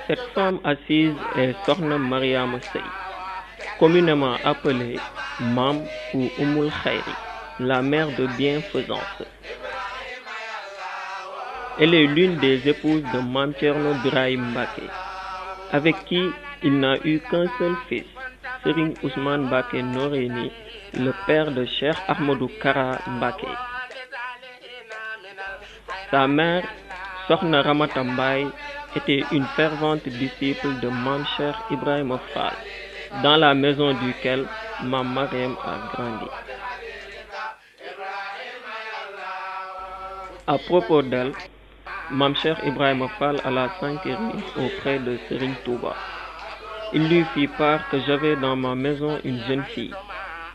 Cette femme assise est Sokhna Mariama Sey, communément appelée Mam ou Oumoul Khayri, la mère de bienfaisance. Elle est l'une des épouses de Mam Thierno Birahim Mbacké, avec qui il n'a eu qu'un seul fils, Serigne Ousmane Mbacké Noreyni, le père de Cheikh Ahmadou Kara Mbacké. Sa mère, Sokhna Ramata Mbaye, était une fervente disciple de Mam Cheikh Ibrahima Fall, dans la maison duquel Mam Mariam a grandi. À propos d'elle, Mam Cheikh Ibrahima Fall alla s'enquérir auprès de Serigne Touba. Il lui fit part que j'avais dans ma maison une jeune fille,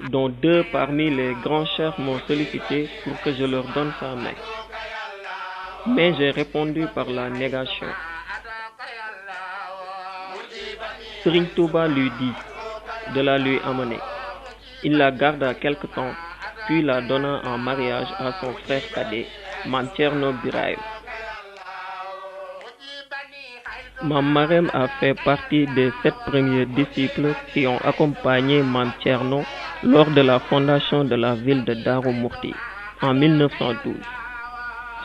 dont 2 parmi les grands chefs m'ont sollicité pour que je leur donne sa main. Mais j'ai répondu par la négation. Serigne Touba lui dit de la lui amener. Il la garda quelque temps, puis la donna en mariage à son frère cadet, Mam Thierno Birahim. Mam Mariam a fait partie des 7 premiers disciples qui ont accompagné Mam Thierno lors de la fondation de la ville de Darou Mouhty en 1912,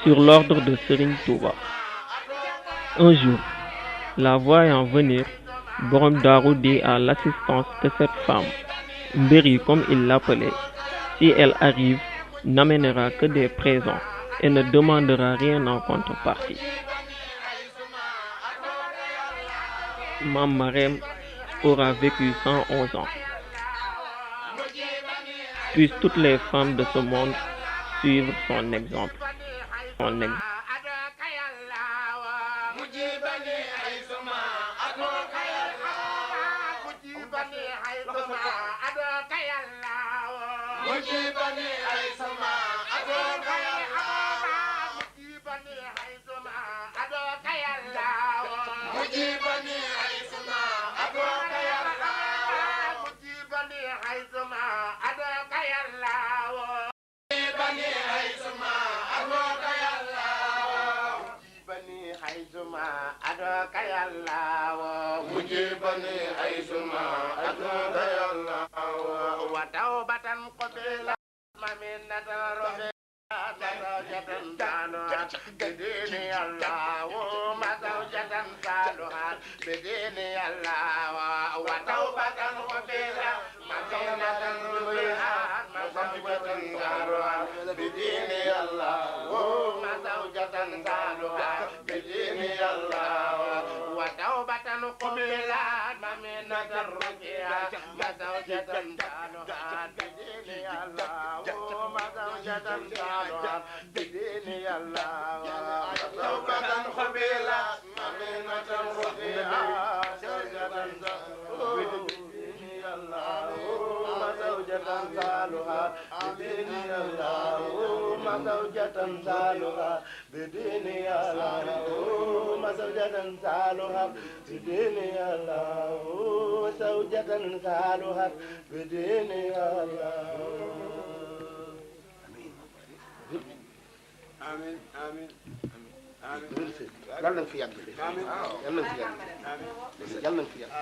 sur l'ordre de Serigne Touba. Un jour, la voyant venir, Borom Darou dit à l'assistance que cette femme, Mbéri comme il l'appelait, si elle arrive, n'amènera que des présents et ne demandera rien en contrepartie. Mam Mariam aura vécu 111 ans. Puissent toutes les femmes de ce monde suivre son exemple. Amin, amin, amin. Yàlla na fi yàgg. Yàlla na fi yàgg. Yàlla na fi yàgg.